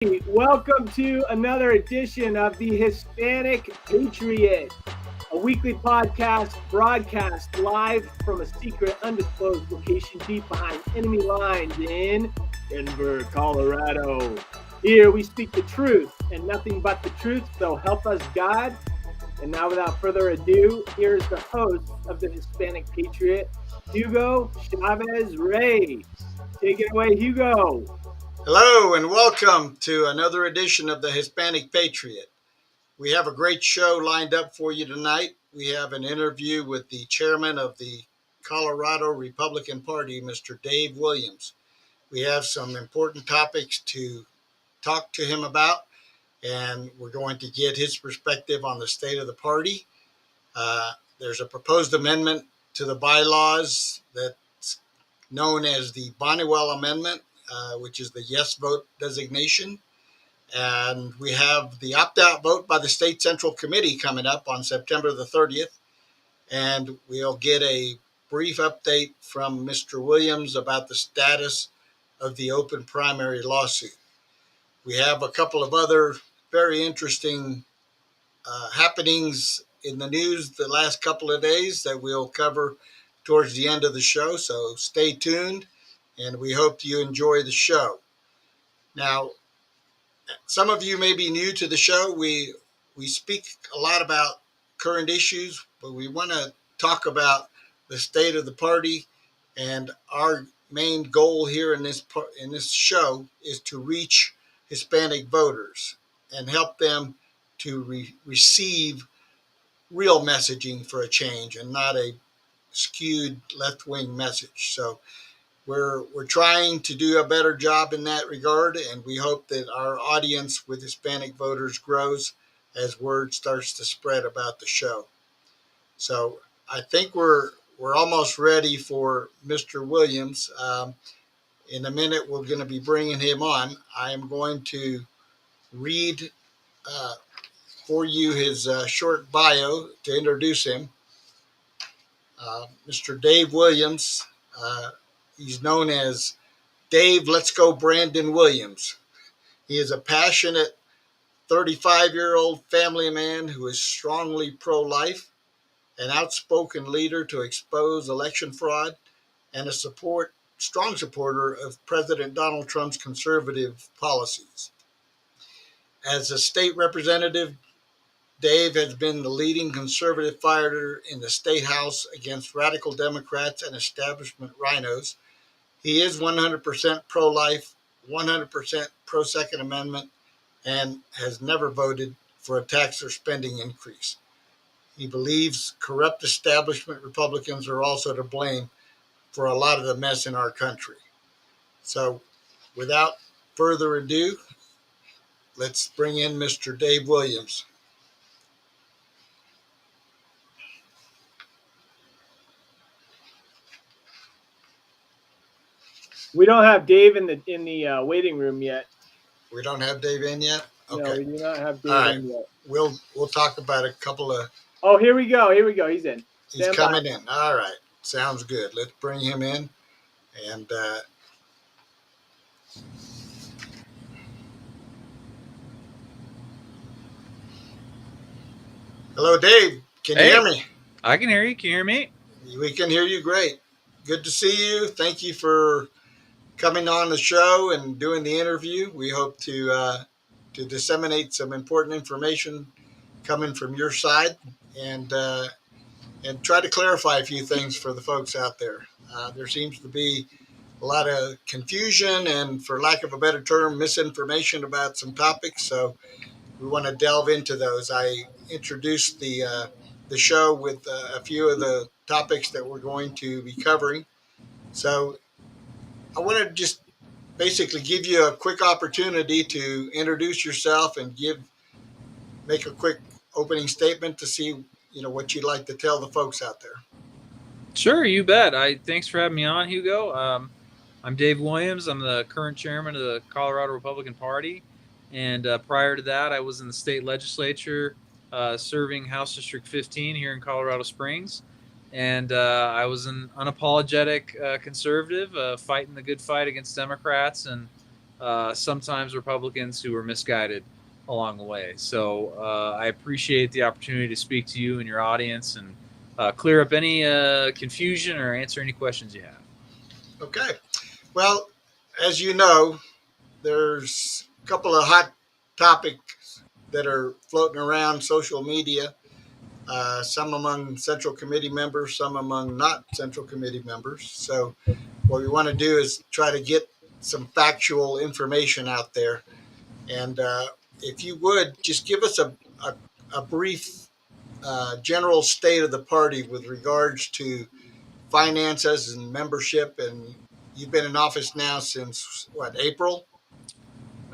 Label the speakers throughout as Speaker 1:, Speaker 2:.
Speaker 1: Welcome to another edition of the Hispanic Patriot, a weekly podcast broadcast live from a secret, undisclosed location deep behind enemy lines in Denver, Colorado. Here we speak the truth and nothing but the truth, so help us God. And now, without further ado, here's the host of the Hispanic Patriot, Hugo Chavez Ray. Take it away, Hugo.
Speaker 2: Hello and welcome to another edition of the Hispanic Patriot. We have a great show lined up for you tonight. We have an interview with the chairman of the Colorado Republican Party, Mr. Dave Williams. We have some important topics to talk to him about, and we're going to get his perspective on the state of the party. There's a proposed amendment to the bylaws that's known as the Bonnewell Amendment, which is the yes vote designation. And we have the opt-out vote by the State Central Committee coming up on September the 30th. And we'll get a brief update from Mr. Williams about the status of the open primary lawsuit. We have a couple of other very interesting happenings in the news the last couple of days that we'll cover towards the end of the show. So stay tuned, and we hope you enjoy the show. Now, some of you may be new to the show. We speak a lot about current issues, but we want to talk about the state of the party, and our main goal here in this show is to reach Hispanic voters and help them to receive real messaging for a change and not a skewed left-wing message. So we're trying to do a better job in that regard, and we hope that our audience with Hispanic voters grows as word starts to spread about the show. So I think we're almost ready for Mr. Williams. In a minute, we're going to be bringing him on. I am going to read for you his short bio to introduce him. Mr. Dave Williams, he's known as Dave Let's Go Brandon Williams. He is a passionate 35-year-old family man who is strongly pro-life, an outspoken leader to expose election fraud, and a strong supporter of President Donald Trump's conservative policies. As a state representative, Dave has been the leading conservative fighter in the state house against radical Democrats and establishment rhinos. He is 100% pro-life, 100% pro-Second Amendment, and has never voted for a tax or spending increase. He believes corrupt establishment Republicans are also to blame for a lot of the mess in our country. So, without further ado, let's bring in Mr. Dave Williams.
Speaker 1: We don't have Dave in the waiting room yet.
Speaker 2: We don't have Dave in yet?
Speaker 1: Okay. No, we do not have Dave in yet.
Speaker 2: We'll talk about a couple of...
Speaker 1: Oh, here we go. He's in.
Speaker 2: He's coming in. All right. Sounds good. Let's bring him in. And hello, Dave. Can you hear me?
Speaker 3: I can hear you. Can you hear me?
Speaker 2: We can hear you great. Good to see you. Thank you for coming on the show and doing the interview. We hope to disseminate some important information coming from your side and try to clarify a few things for the folks out there. There seems to be a lot of confusion and, for lack of a better term, misinformation about some topics. So we want to delve into those. I introduced the show with a few of the topics that we're going to be covering. So I want to just basically give you a quick opportunity to introduce yourself and make a quick opening statement to see what you'd like to tell the folks out there.
Speaker 3: Sure, you bet. Thanks for having me on, Hugo. I'm Dave Williams. I'm the current chairman of the Colorado Republican Party, and prior to that, I was in the state legislature serving House District 15 here in Colorado Springs, and I was an unapologetic conservative, fighting the good fight against Democrats, and sometimes Republicans who were misguided along the way. So I appreciate the opportunity to speak to you and your audience and clear up any confusion or answer any questions you have.
Speaker 2: Okay. Well, as you know, there's a couple of hot topics that are floating around social media, some among Central Committee members, some among not Central Committee members. So, what we want to do is try to get some factual information out there. And if you would, just give us a brief general state of the party with regards to finances and membership. And you've been in office now since what, April?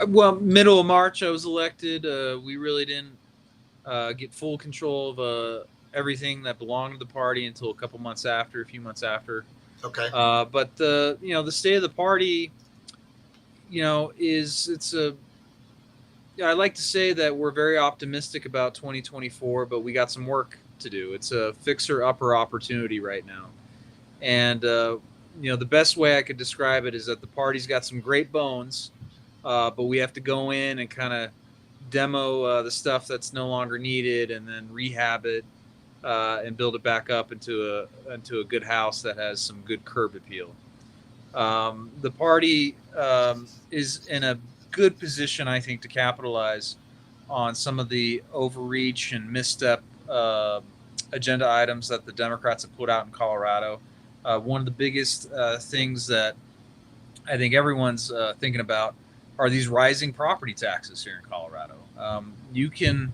Speaker 3: Well, middle of March, I was elected. We really didn't get full control of everything that belonged to the party until a few months after.
Speaker 2: Okay.
Speaker 3: But the state of the party, I like to say that we're very optimistic about 2024, but we got some work to do. It's a fixer-upper opportunity right now. And, the best way I could describe it is that the party's got some great bones, but we have to go in and kind of demo the stuff that's no longer needed and then rehab it and build it back up into a good house that has some good curb appeal. The party is in a good position, I think, to capitalize on some of the overreach and misstep agenda items that the Democrats have put out in Colorado. One of the biggest things that I think everyone's thinking about are these rising property taxes here in Colorado. You can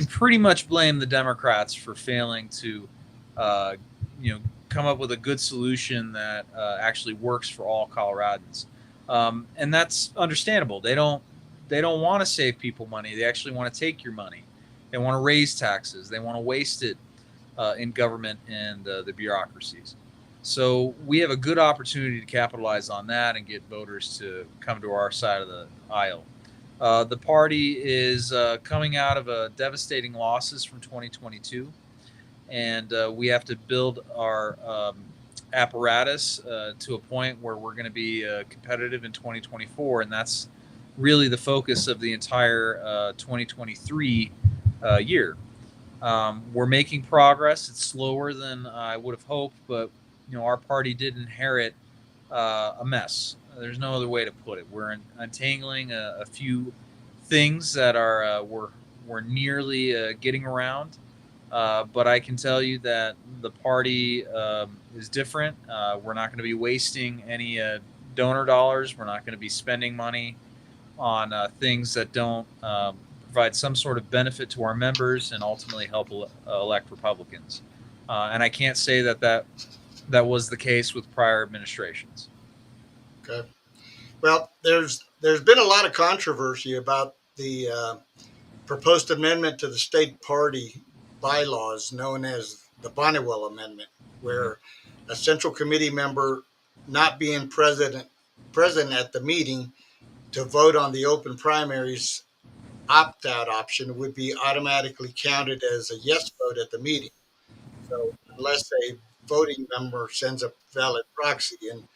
Speaker 3: pretty much blame the Democrats for failing to, come up with a good solution that actually works for all Coloradans, and that's understandable. They don't want to save people money. They actually want to take your money. They want to raise taxes. They want to waste it in government and the bureaucracies. So we have a good opportunity to capitalize on that and get voters to come to our side of the aisle. The party is coming out of devastating losses from 2022, and we have to build our apparatus to a point where we're going to be competitive in 2024, and that's really the focus of the entire 2023 year. We're making progress. It's slower than I would have hoped, but our party did inherit a mess. There's no other way to put it. We're untangling a few things that are we're nearly getting around, but I can tell you that the party is different. We're not going to be wasting any donor dollars. We're not going to be spending money on things that don't provide some sort of benefit to our members and ultimately help elect Republicans. And I can't say that was the case with prior administrations.
Speaker 2: Okay. Well, there's been a lot of controversy about the proposed amendment to the state party bylaws known as the Bonnewell Amendment, where a Central Committee member not being present at the meeting to vote on the open primaries opt-out option would be automatically counted as a yes vote at the meeting. So unless a voting member sends a valid proxy. And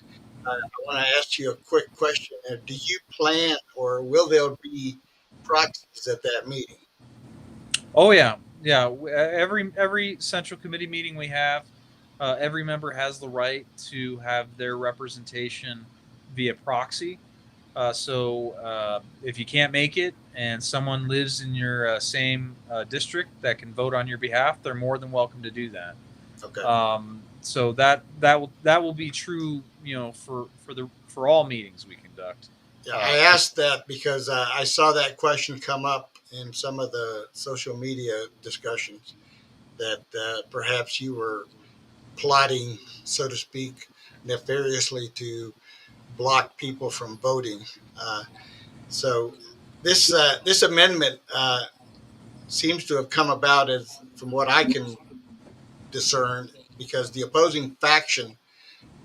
Speaker 2: I want to ask you a quick question. Do you plan or will there be proxies at that meeting?
Speaker 3: Oh yeah. Every Central Committee meeting we have, every member has the right to have their representation via proxy. So if you can't make it and someone lives in your same district that can vote on your behalf, they're more than welcome to do that.
Speaker 2: Okay.
Speaker 3: So that will be true, for all meetings we conduct.
Speaker 2: Yeah, I asked that because I saw that question come up in some of the social media discussions that perhaps you were plotting, so to speak, nefariously to block people from voting. So this amendment seems to have come about, as from what I can discern, because the opposing faction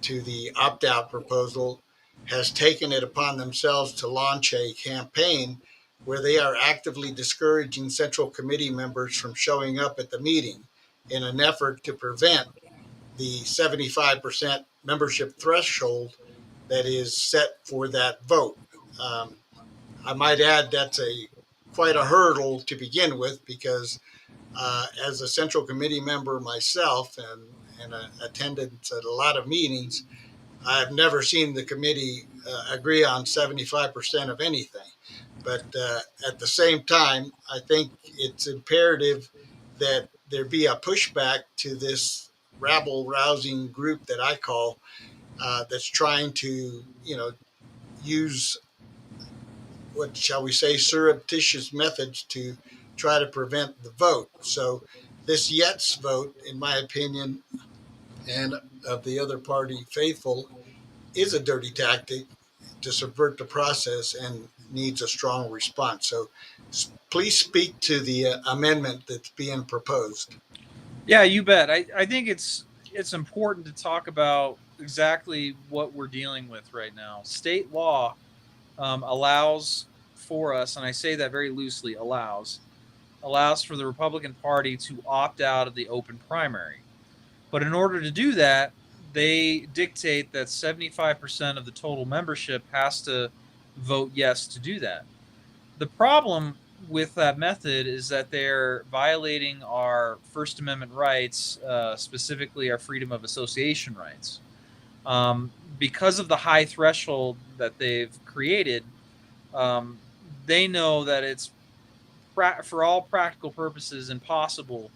Speaker 2: to the opt-out proposal has taken it upon themselves to launch a campaign where they are actively discouraging Central Committee members from showing up at the meeting in an effort to prevent the 75% membership threshold that is set for that vote. I might add that's quite a hurdle to begin with because as a Central Committee member myself and attendance at a lot of meetings, I've never seen the committee agree on 75% of anything. But at the same time, I think it's imperative that there be a pushback to this rabble rousing group that I call that's trying to, use what shall we say, surreptitious methods to try to prevent the vote. So this yes vote, in my opinion, and of the other party faithful, is a dirty tactic to subvert the process and needs a strong response. So please speak to the amendment that's being proposed.
Speaker 3: Yeah, you bet. I think it's important to talk about exactly what we're dealing with right now. State law allows for us, and I say that very loosely, allows for the Republican Party to opt out of the open primary. But in order to do that, they dictate that 75% of the total membership has to vote yes to do that. The problem with that method is that they're violating our First Amendment rights, specifically our freedom of association rights. Because of the high threshold that they've created, um, they know that it's for all practical purposes impossible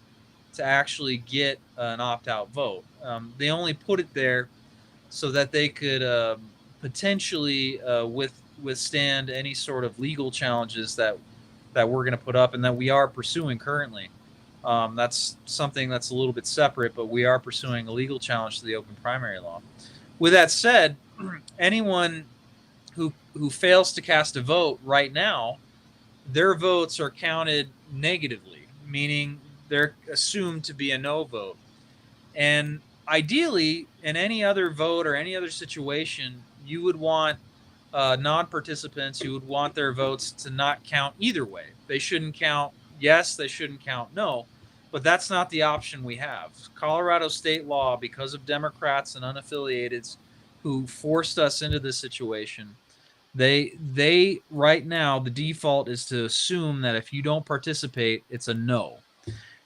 Speaker 3: to actually get an opt-out vote. They only put it there so that they could potentially withstand any sort of legal challenges that we're going to put up and that we are pursuing currently. That's something that's a little bit separate, but we are pursuing a legal challenge to the open primary law. With that said, anyone who fails to cast a vote right now, their votes are counted negatively, meaning they're assumed to be a no vote. And ideally, in any other vote or any other situation, you would want non-participants, you would want their votes to not count either way. They shouldn't count yes, they shouldn't count no. But that's not the option we have. Colorado state law, because of Democrats and unaffiliateds who forced us into this situation, they right now the default is to assume that if you don't participate, it's a no.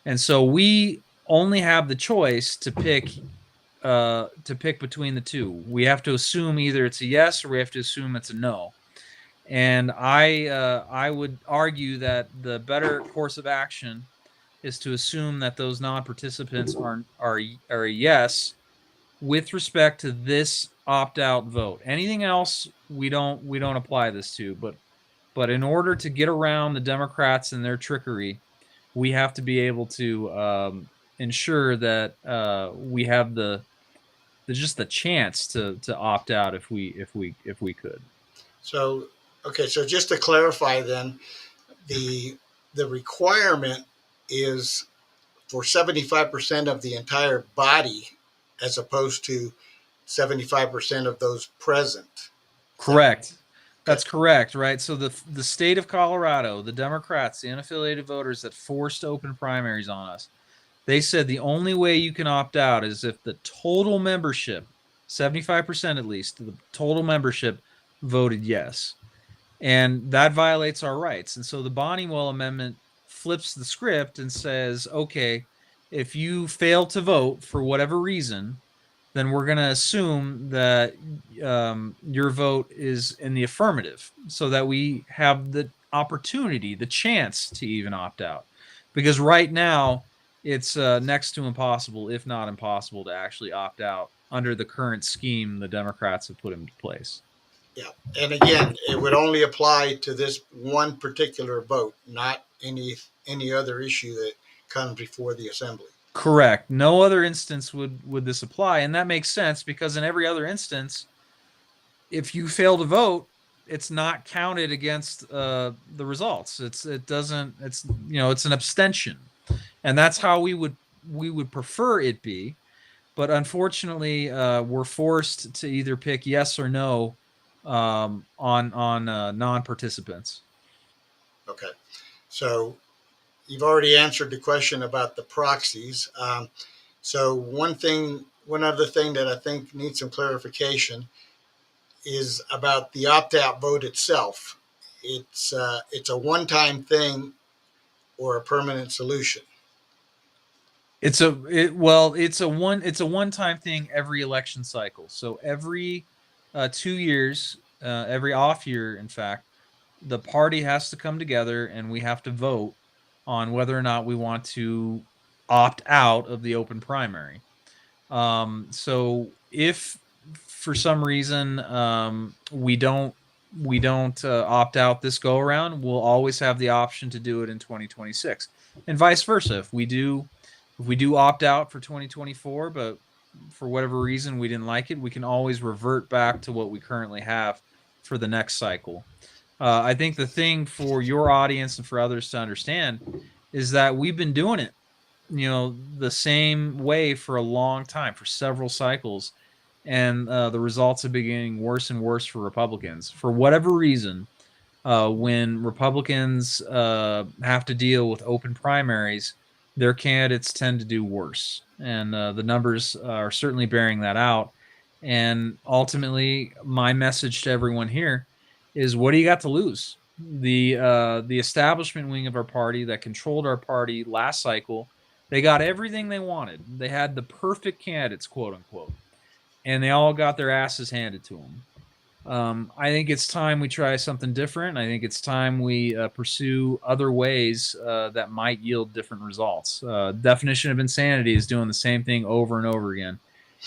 Speaker 3: And so we only have the choice to pick between the two. We have to assume either it's a yes or we have to assume it's a no. And I would argue that the better course of action is to assume that those non-participants are a yes with respect to this opt-out vote. Anything else we don't apply this to, but in order to get around the Democrats and their trickery, we have to be able to ensure that we have just the chance to opt out if we could.
Speaker 2: So, okay, so just to clarify then, the the requirement is for 75% of the entire body as opposed to 75% of those present.
Speaker 3: Correct. That's correct, right? So the state of Colorado, the Democrats, the unaffiliated voters that forced open primaries on us, they said the only way you can opt out is if the total membership, 75% at least, the total membership voted yes. And that violates our rights. And so the Bonniwell Amendment flips the script and says, okay, if you fail to vote for whatever reason, then we're going to assume that your vote is in the affirmative so that we have the opportunity, the chance to even opt out. Because right now, it's next to impossible, if not impossible, to actually opt out under the current scheme the Democrats have put into place.
Speaker 2: Yeah. And again, it would only apply to this one particular vote, not any other issue that comes before the assembly.
Speaker 3: Correct. No other instance would this apply, and that makes sense because in every other instance, if you fail to vote, it's not counted against the results. It's an abstention, and that's how we would prefer it be. But unfortunately, we're forced to either pick yes or no on non-participants.
Speaker 2: Okay. So you've already answered the question about the proxies. So one other thing that I think needs some clarification is about the opt-out vote itself. It's a one-time thing or a permanent solution.
Speaker 3: It's a one time thing every election cycle. So every 2 years, every off year, in fact, the party has to come together and we have to vote on whether or not we want to opt out of the open primary. So if for some reason we don't opt out this go around, we'll always have the option to do it in 2026, and vice versa. If we do opt out for 2024, but for whatever reason we didn't like it, we can always revert back to what we currently have for the next cycle. I think the thing for your audience and for others to understand is that we've been doing it, the same way for a long time, for several cycles, and the results have been getting worse and worse for Republicans. For whatever reason, when Republicans have to deal with open primaries, their candidates tend to do worse, and the numbers are certainly bearing that out. And ultimately, my message to everyone here is, what do you got to lose? The establishment wing of our party that controlled our party last cycle, they got everything they wanted. They had the perfect candidates, quote unquote, and they all got their asses handed to them. I think it's time we try something different. I think it's time we pursue other ways that might yield different results. Definition of insanity is doing the same thing over and over again,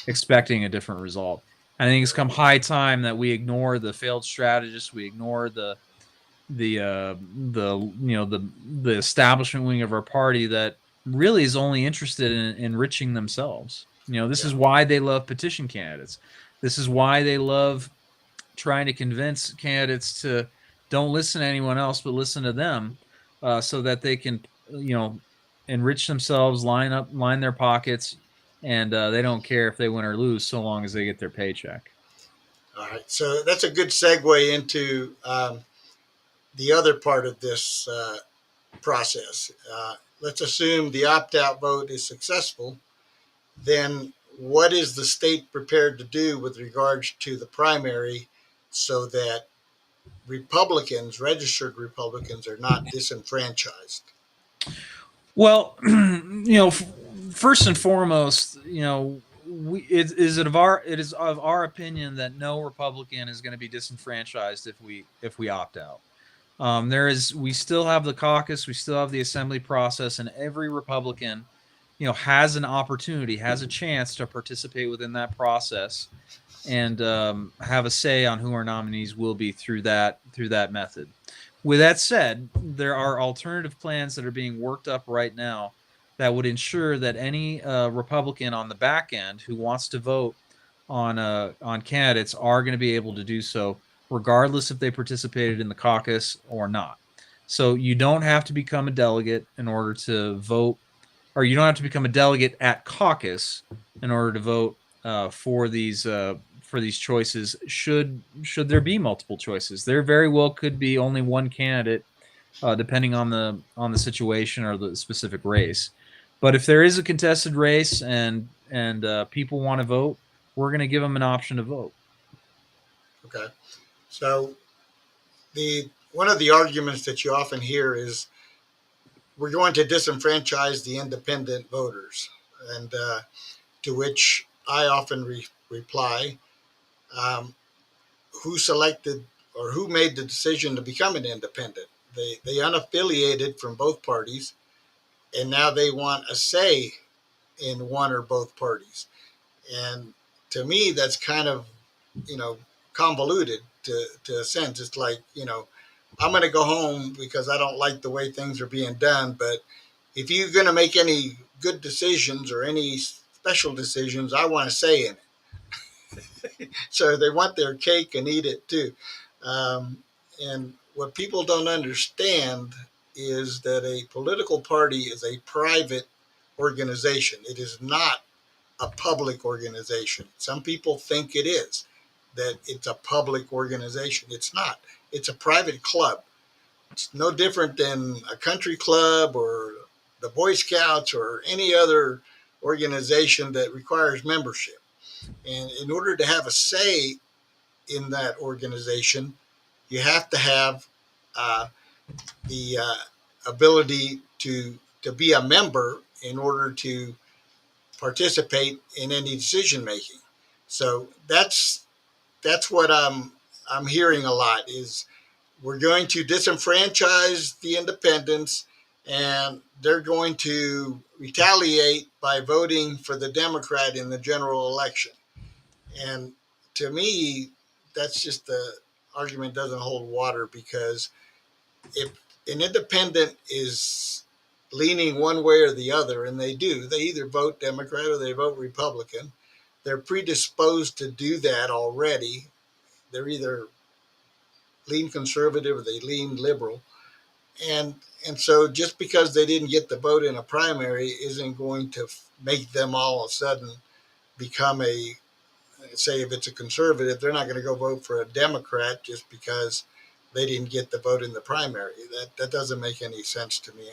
Speaker 3: expecting a different result. I think it's come high time that we ignore the failed strategists. We ignore the establishment wing of our party that really is only interested in enriching themselves. This is why they love petition candidates. This is why they love trying to convince candidates to don't listen to anyone else but listen to them, so that they can enrich themselves, line their pockets, and they don't care if they win or lose so long as they get their paycheck.
Speaker 2: All right, so that's a good segue into the other part of this process. Let's assume the opt-out vote is successful. Then what is the state prepared to do with regards to the primary so that Republicans, registered Republicans, are not disenfranchised?
Speaker 3: Well, first and foremost, it is of our opinion that no Republican is going to be disenfranchised if we opt out. We still have the caucus, we still have the assembly process, and every Republican, has an opportunity, has a chance to participate within that process and have a say on who our nominees will be through that method. With that said, there are alternative plans that are being worked up right now that would ensure that any Republican on the back end who wants to vote on candidates are going to be able to do so, regardless if they participated in the caucus or not. So you don't have to become a delegate in order to vote, or you don't have to become a delegate at caucus in order to vote for these choices. Should there be multiple choices, there very well could be only one candidate, depending on the situation or the specific race. But if there is a contested race and people want to vote, we're going to give them an option to vote.
Speaker 2: Okay. So one of the arguments that you often hear is we're going to disenfranchise the independent voters, and to which I often reply, who selected or who made the decision to become an independent? They unaffiliated from both parties, and now they want a say in one or both parties. And to me, that's kind of, convoluted to a sense. It's like, I'm going to go home because I don't like the way things are being done. But if you're going to make any good decisions or any special decisions, I want to say in it. So they want their cake and eat it too. And what people don't understand is that a political party is a private organization. It is not a public organization. Some people think it is, that it's a public organization. It's not. It's a private club. It's no different than a country club or the Boy Scouts or any other organization that requires membership. And in order to have a say in that organization, you have to have the ability to be a member in order to participate in any decision making. So that's what I'm hearing a lot is we're going to disenfranchise the independents and they're going to retaliate by voting for the Democrat in the general election. And to me, that's just the argument doesn't hold water because if an independent is leaning one way or the other, and they either vote Democrat or they vote Republican, they're predisposed to do that already. They're either lean conservative or they lean liberal. And and so just because they didn't get the vote in a primary isn't going to make them all of a sudden become a, say if it's a conservative, they're not going to go vote for a Democrat just because they didn't get the vote in the primary. That doesn't make any sense to me.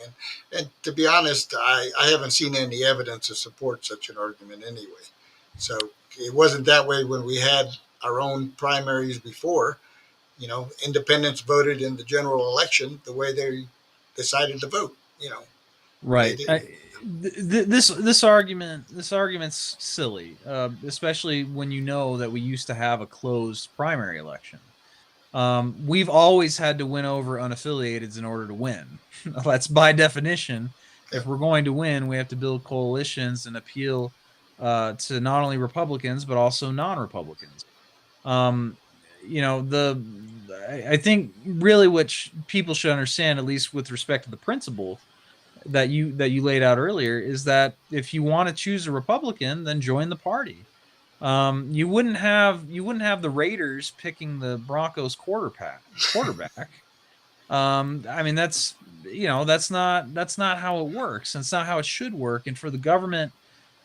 Speaker 2: And to be honest, I haven't seen any evidence to support such an argument anyway. So it wasn't that way when we had our own primaries before. Independents voted in the general election the way they decided to vote. They
Speaker 3: Right.
Speaker 2: didn't.
Speaker 3: This argument's silly, especially when you know that we used to have a closed primary election. We've always had to win over unaffiliateds in order to win. That's by definition. If we're going to win, we have to build coalitions and appeal to not only Republicans but also non-Republicans. Um, I think really what people should understand, at least with respect to the principle that you laid out earlier, is that if you want to choose a Republican, then join the party. You wouldn't have the Raiders picking the Broncos quarterback. I mean, that's not how it works. It's not how it should work. And for the government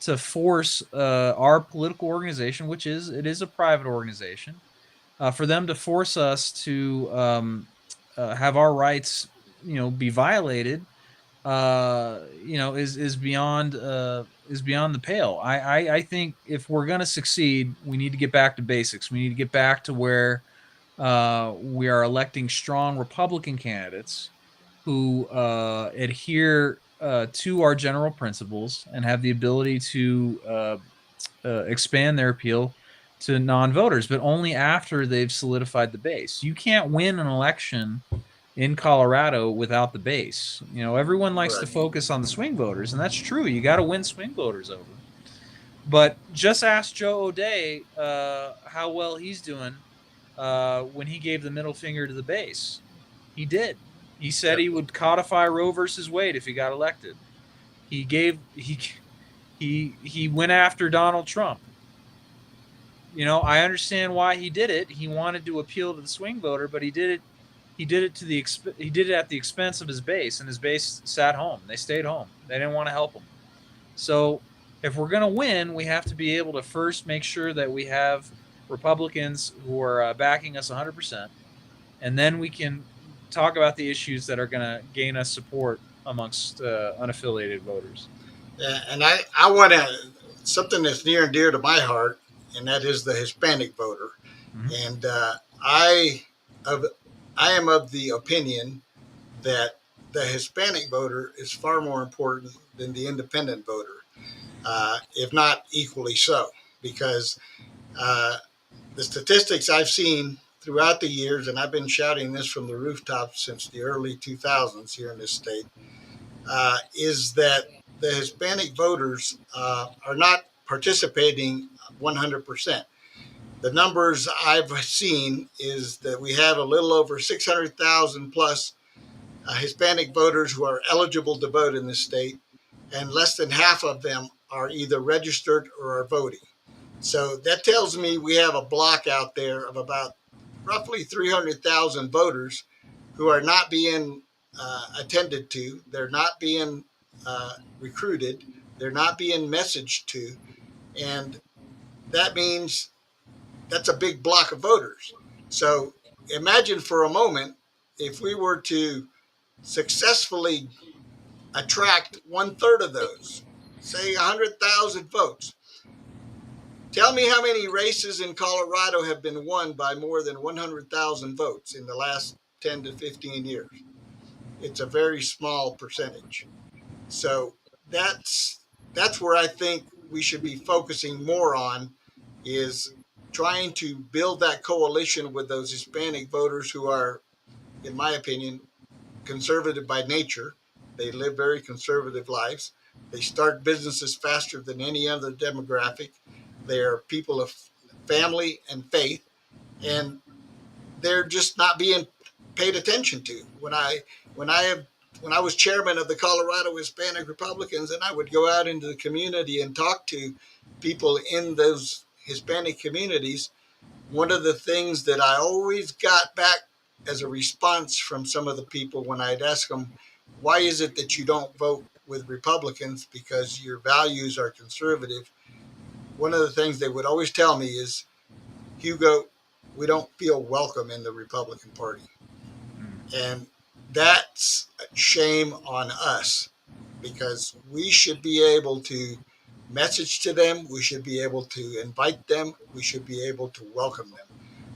Speaker 3: to force our political organization, which is a private organization, for them to force us to have our rights, be violated, is beyond the pale. I think if we're going to succeed, we need to get back to basics. We need to get back to where we are electing strong Republican candidates who adhere to our general principles and have the ability to expand their appeal to non-voters, but only after they've solidified the base. You can't win an election in Colorado without the base. Everyone likes to focus on the swing voters, and that's true. You got to win swing voters over. But just ask Joe O'Dea how well he's doing when he gave the middle finger to the base. He did. He said he would codify Roe versus Wade if he got elected. He went after Donald Trump. I understand why he did it. He wanted to appeal to the swing voter, but he did it at the expense of his base, and his base sat home. They stayed home. They didn't want to help him. So if we're going to win, we have to be able to first make sure that we have Republicans who are backing us 100%, and then we can talk about the issues that are going to gain us support amongst unaffiliated voters.
Speaker 2: And I want something that's near and dear to my heart, and that is the Hispanic voter. Mm-hmm. And I am of the opinion that the Hispanic voter is far more important than the independent voter, if not equally so, because the statistics I've seen throughout the years, and I've been shouting this from the rooftops since the early 2000s here in this state, is that the Hispanic voters are not participating 100%. The numbers I've seen is that we have a little over 600,000 plus Hispanic voters who are eligible to vote in this state, and less than half of them are either registered or are voting. So that tells me we have a block out there of about roughly 300,000 voters who are not being attended to. They're not being recruited. They're not being messaged to. And that means that's a big block of voters. So imagine for a moment if we were to successfully attract 1/3 of those, say 100,000 votes. Tell me how many races in Colorado have been won by more than 100,000 votes in the last 10 to 15 years. It's a very small percentage. So that's where I think we should be focusing more on, is trying to build that coalition with those Hispanic voters who are, in my opinion, conservative by nature. They live very conservative lives. They start businesses faster than any other demographic. They're people of family and faith, and they're just not being paid attention to. When I when I was chairman of the Colorado Hispanic Republicans, and I would go out into the community and talk to people in those Hispanic communities, one of the things that I always got back as a response from some of the people when I'd ask them, why is it that you don't vote with Republicans because your values are conservative? One of the things they would always tell me is, Hugo, we don't feel welcome in the Republican Party. And that's a shame on us, because we should be able to message to them. We should be able to invite them. We should be able to welcome them.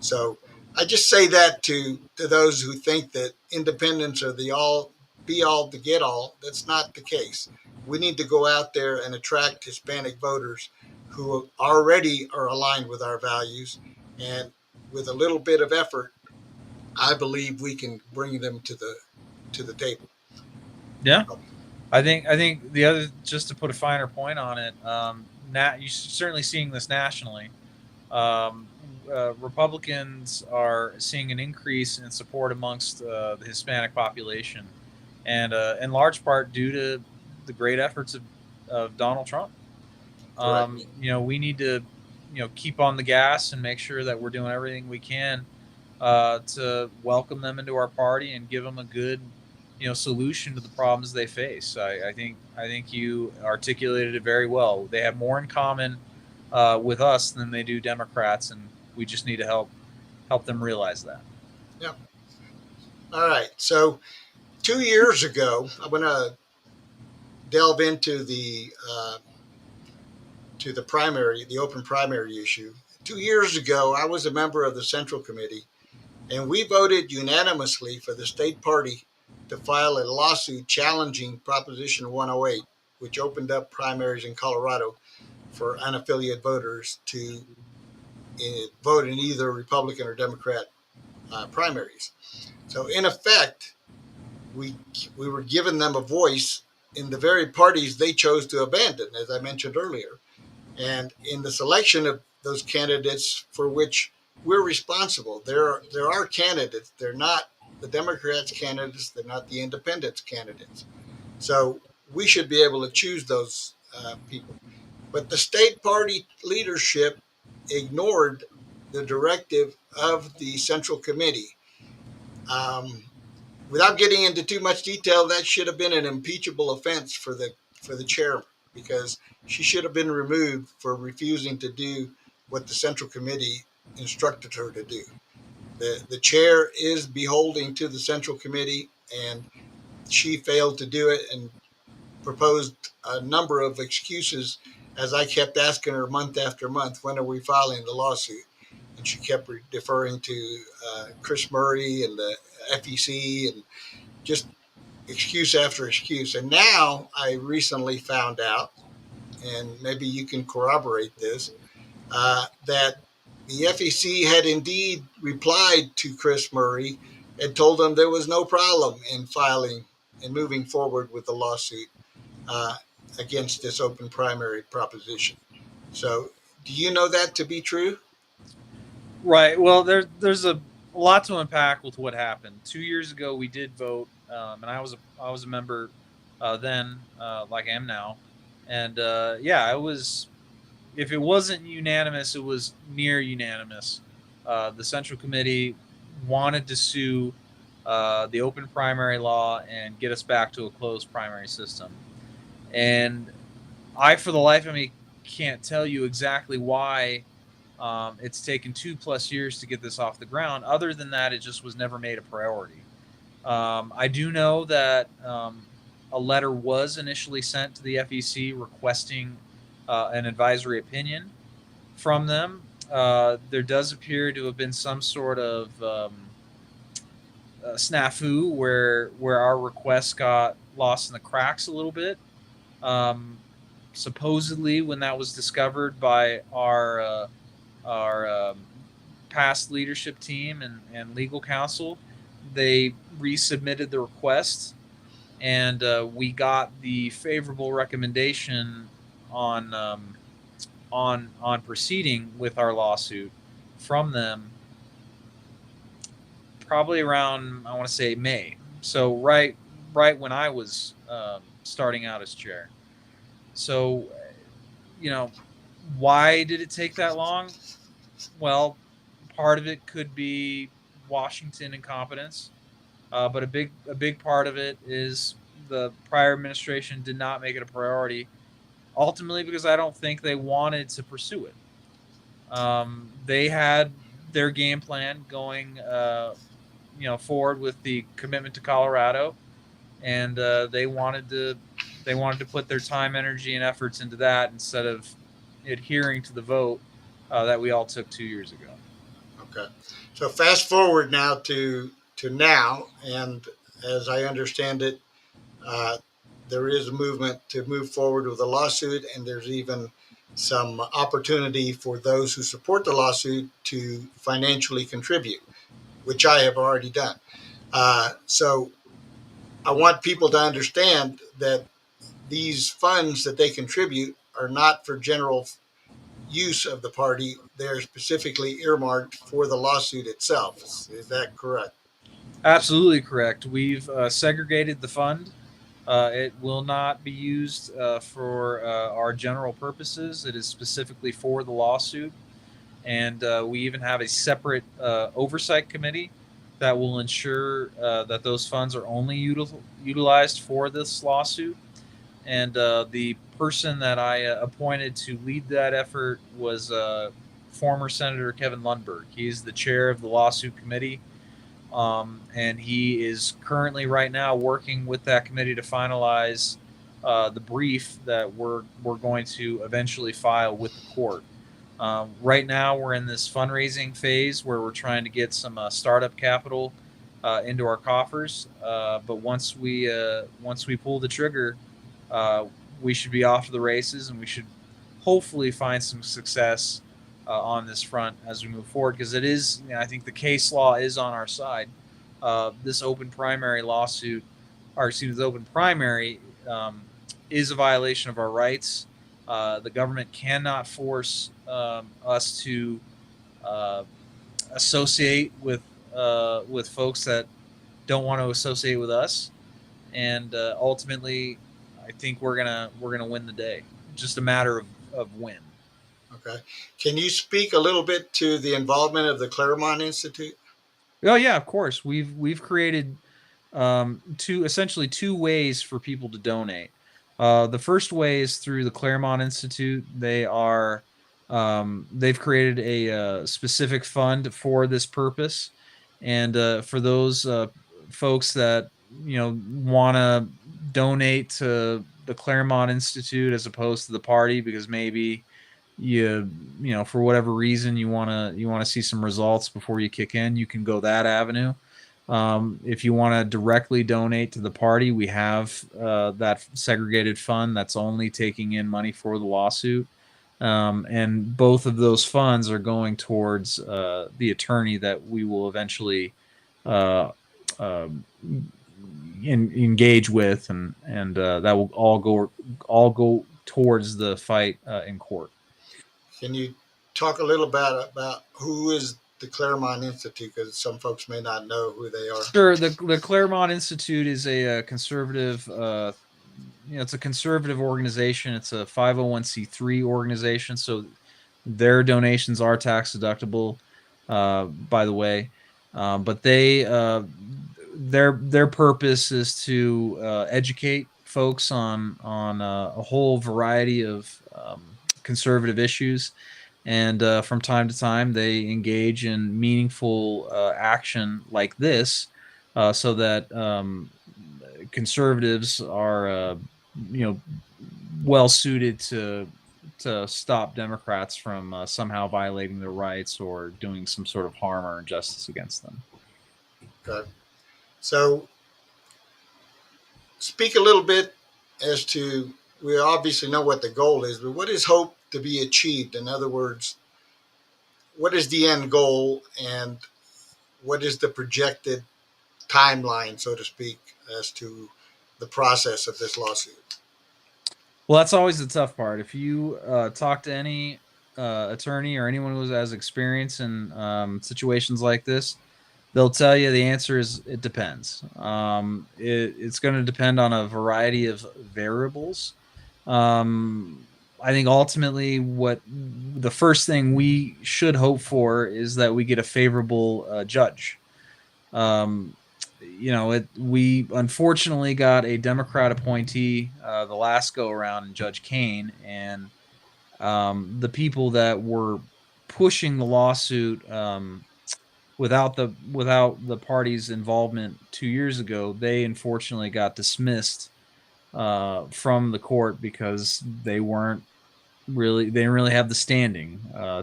Speaker 2: So I just say that to those who think that independents are the all be all to get all. That's not the case. We need to go out there and attract Hispanic voters who already are aligned with our values. And with a little bit of effort, I believe we can bring them to the table.
Speaker 3: Yeah, I think the other, just to put a finer point on it, you're certainly seeing this nationally. Um, Republicans are seeing an increase in support amongst the Hispanic population, and in large part due to the great efforts of Donald Trump.
Speaker 2: Correct.
Speaker 3: We need to, keep on the gas and make sure that we're doing everything we can to welcome them into our party and give them a good, solution to the problems they face. I think you articulated it very well. They have more in common with us than they do Democrats, and we just need to help them realize that.
Speaker 2: Yeah. All right. So 2 years ago, I'm going to delve into the primary, the open primary issue. 2 years ago, I was a member of the Central Committee, and we voted unanimously for the state party to file a lawsuit challenging Proposition 108, which opened up primaries in Colorado for unaffiliated voters to vote in either Republican or Democrat primaries. So in effect, we were giving them a voice in the very parties they chose to abandon, as I mentioned earlier. And in the selection of those candidates for which we're responsible, there are candidates. They're not the Democrats' candidates. They're not the independents' candidates. So we should be able to choose those people. But the state party leadership ignored the directive of the Central Committee. Without getting into too much detail, that should have been an impeachable offense for the chairman, because she should have been removed for refusing to do what the Central Committee instructed her to do. The chair is beholden to the Central Committee, and she failed to do it and proposed a number of excuses, as I kept asking her month after month, when are we filing the lawsuit? And she kept deferring to Chris Murray and the FEC, and just excuse after excuse. And now I recently found out, and maybe you can corroborate this, that the FEC had indeed replied to Chris Murray and told him there was no problem in filing and moving forward with the lawsuit against this open primary proposition. So do you know that to be true?
Speaker 3: Right. Well, there's a lot to unpack with what happened. 2 years ago, we did vote, and I was a member then, like I am now, and yeah, it was. If it wasn't unanimous, it was near unanimous. The Central Committee wanted to sue the open primary law and get us back to a closed primary system, and I, for the life of me, can't tell you exactly why. It's taken 2+ years to get this off the ground. Other than that, it just was never made a priority. I do know that a letter was initially sent to the FEC requesting an advisory opinion from them. There does appear to have been some sort of snafu where our request got lost in the cracks a little bit. Supposedly, when that was discovered by our past leadership team and legal counsel, they resubmitted the request, and we got the favorable recommendation on on proceeding with our lawsuit from them probably around, I want to say, May. So right when I was starting out as chair. So, you know, why did it take that long? Well, part of it could be Washington incompetence, but a big part of it is the prior administration did not make it a priority. Ultimately, because I don't think they wanted to pursue it. They had their game plan going, forward with the commitment to Colorado, and they wanted to put their time, energy, and efforts into that instead of adhering to the vote that we all took 2 years ago.
Speaker 2: Okay. So fast forward now to now, and as I understand it, uh, there is a movement to move forward with a lawsuit, and there's even some opportunity for those who support the lawsuit to financially contribute, which I have already done. So I want people to understand that these funds that they contribute are not for general use of the party. They're specifically earmarked for the lawsuit itself. Is that correct?
Speaker 3: Absolutely correct. We've segregated the fund. It will not be used for our general purposes. It is specifically for the lawsuit. And we even have a separate oversight committee that will ensure that those funds are only utilized for this lawsuit. And the person that I appointed to lead that effort was former Senator Kevin Lundberg. He's the chair of the lawsuit committee, and he is currently right now working with that committee to finalize the brief that we're going to eventually file with the court. Right now, we're in this fundraising phase where we're trying to get some startup capital into our coffers. But once we pull the trigger, uh, we should be off to the races, and we should hopefully find some success on this front as we move forward. Because it is, I think, the case law is on our side. This open primary lawsuit, or excuse me, the open primary is a violation of our rights. The government cannot force us to uh, associate with folks that don't want to associate with us, and ultimately, I think we're gonna win the day. Just a matter of when.
Speaker 2: Okay. Can you speak a little bit to the involvement of the Claremont Institute?
Speaker 3: Oh yeah, of course. We've created two ways for people to donate. The first way is through the Claremont Institute. They've created a specific fund for this purpose, and for those folks that want to donate to the Claremont Institute as opposed to the party because maybe for whatever reason you want to see some results before you kick in, you can go that avenue. If you want to directly donate to the party, we have that segregated fund that's only taking in money for the lawsuit. And both of those funds are going towards the attorney that we will eventually uh, uh, engage with, and that will all go towards the fight in court.
Speaker 2: Can you talk a little about who is the Claremont Institute? Because some folks may not know who they are.
Speaker 3: Sure. The Claremont Institute is a conservative. It's a conservative organization. It's a 501c3 organization, so their donations are tax deductible. By the way, but their purpose is to educate folks on a whole variety of conservative issues, and from time to time they engage in meaningful action like this, so that conservatives are you know well suited to stop Democrats from somehow violating their rights or doing some sort of harm or injustice against them.
Speaker 2: Okay. So speak a little bit as to, we obviously know what the goal is, but what is hope to be achieved? In other words, what is the end goal and what is the projected timeline, so to speak, as to the process of this lawsuit?
Speaker 3: Well, that's always the tough part. If you talk to any attorney or anyone who has experience in situations like this, they'll tell you the answer is it depends. It's going to depend on a variety of variables. I think ultimately, what the first thing we should hope for is that we get a favorable judge. We unfortunately got a Democrat appointee the last go around in Judge Kane, and the people that were pushing the lawsuit without the party's involvement 2 years ago, they unfortunately got dismissed from the court because they didn't really have the standing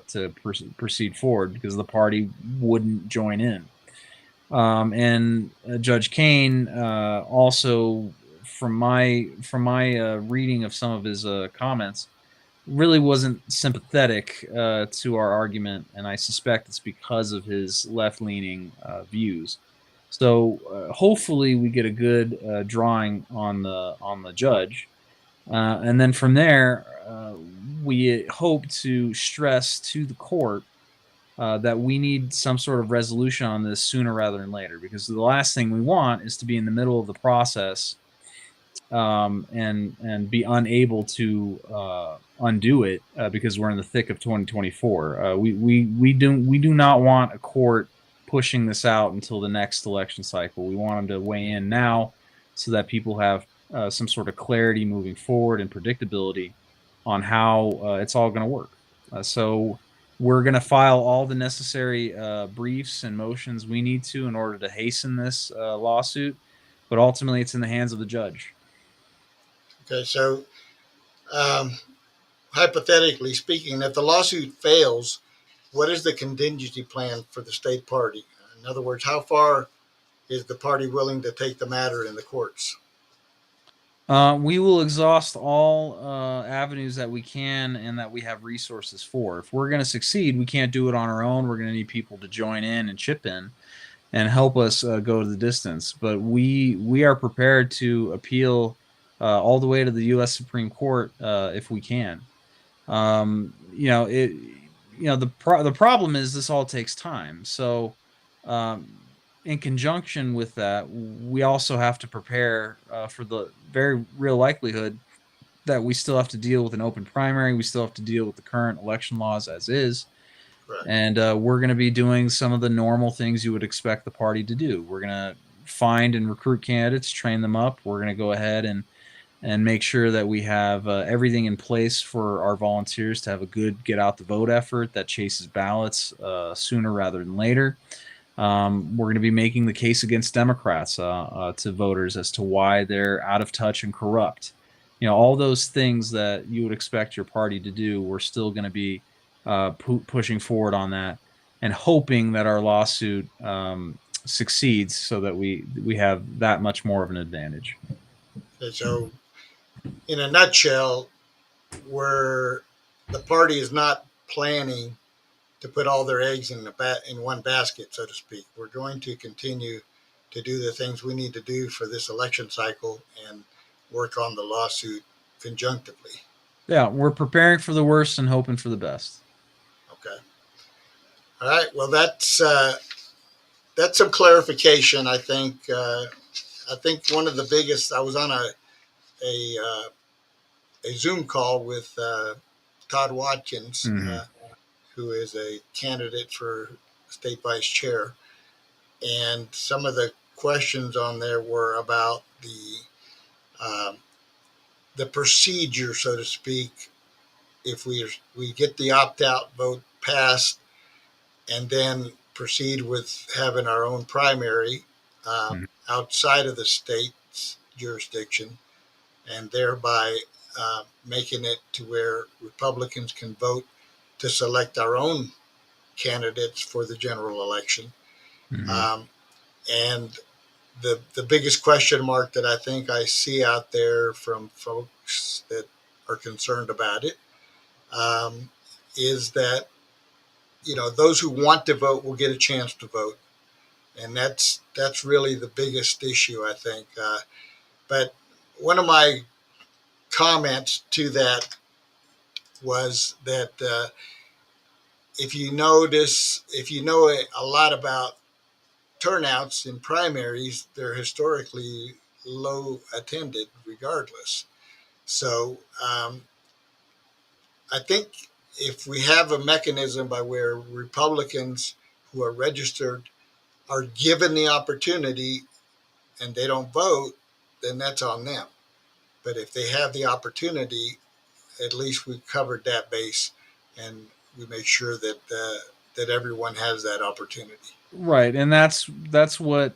Speaker 3: to proceed forward because the party wouldn't join in. And Judge Kane also, from my reading of some of his comments, really wasn't sympathetic to our argument, and I suspect it's because of his left-leaning views. So hopefully we get a good drawing on the judge, and then from there we hope to stress to the court that we need some sort of resolution on this sooner rather than later, because the last thing we want is to be in the middle of the process and be unable to undo it because we're in the thick of 2024. We do not want a court pushing this out until the next election cycle. We want them to weigh in now so that people have some sort of clarity moving forward and predictability on how it's all going to work. So we're going to file all the necessary briefs and motions we need to in order to hasten this lawsuit, but ultimately it's in the hands of the judge.
Speaker 2: Okay, so hypothetically speaking, if the lawsuit fails, what is the contingency plan for the state party? In other words, how far is the party willing to take the matter in the courts?
Speaker 3: We will exhaust all avenues that we can and that we have resources for. If we're going to succeed, we can't do it on our own. We're going to need people to join in and chip in and help us go to the distance. But we are prepared to appeal all the way to the U.S. Supreme Court if we can. The problem is this all takes time. So, in conjunction with that, we also have to prepare for the very real likelihood that we still have to deal with an open primary. We still have to deal with the current election laws as is.
Speaker 2: Right.
Speaker 3: And we're going to be doing some of the normal things you would expect the party to do. We're going to find and recruit candidates, train them up. We're going to go ahead and make sure that we have everything in place for our volunteers to have a good get out the vote effort that chases ballots sooner rather than later. We're going to be making the case against Democrats to voters as to why they're out of touch and corrupt. All those things that you would expect your party to do, we're still going to be pushing forward on that and hoping that our lawsuit succeeds so that we have that much more of an advantage.
Speaker 2: Okay, so in a nutshell, where the party is not planning to put all their eggs in one basket, so to speak. We're going to continue to do the things we need to do for this election cycle and work on the lawsuit conjunctively.
Speaker 3: Yeah, we're preparing for the worst and hoping for the best.
Speaker 2: Okay. All right. Well, that's some clarification. I think one of the biggest. I was on a Zoom call with Todd Watkins, who is a candidate for state vice chair, and some of the questions on there were about the procedure, so to speak, if we get the opt-out vote passed and then proceed with having our own primary outside of the state's jurisdiction, and thereby making it to where Republicans can vote to select our own candidates for the general election. And the biggest question mark that I think I see out there from folks that are concerned about it is that those who want to vote will get a chance to vote, and that's really the biggest issue, I think. But one of my comments to that was that if you know a lot about turnouts in primaries, they're historically low attended regardless. So I think if we have a mechanism by where Republicans who are registered are given the opportunity and they don't vote, then that's on them. But if they have the opportunity, at least we've covered that base, and we make sure that that everyone has that opportunity.
Speaker 3: Right, and that's what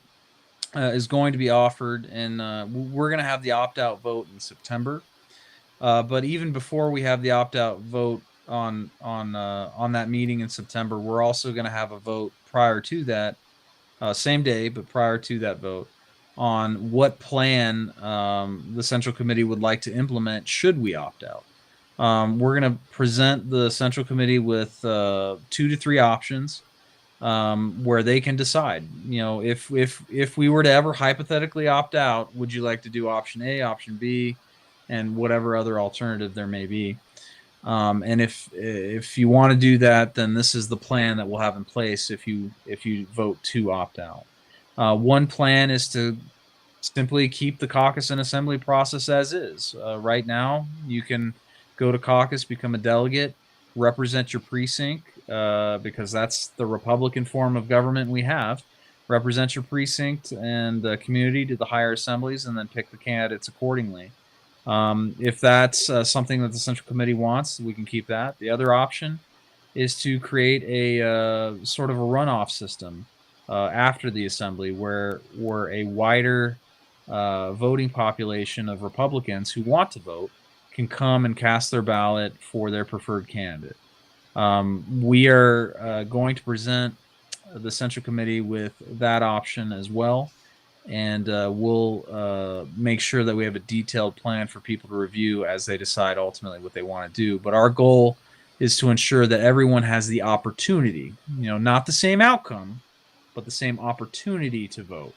Speaker 3: is going to be offered, and we're going to have the opt-out vote in September. But even before we have the opt-out vote on that meeting in September, we're also going to have a vote prior to that, same day, but prior to that vote, on what plan the Central Committee would like to implement should we opt out. We're going to present the Central Committee with 2 to 3 options where they can decide. If we were to ever hypothetically opt out, would you like to do option A, option B, and whatever other alternative there may be? And if you want to do that, then this is the plan that we'll have in place if you vote to opt out. One plan is to simply keep the caucus and assembly process as is. Right now, you can go to caucus, become a delegate, represent your precinct, because that's the Republican form of government we have. Represent your precinct and the community to the higher assemblies, and then pick the candidates accordingly. If that's something that the Central Committee wants, we can keep that. The other option is to create a sort of a runoff system after the assembly, where a wider voting population of Republicans who want to vote can come and cast their ballot for their preferred candidate. We are going to present the Central Committee with that option as well, and we'll make sure that we have a detailed plan for people to review as they decide ultimately what they want to do. But our goal is to ensure that everyone has the opportunity, not the same outcome, but the same opportunity to vote.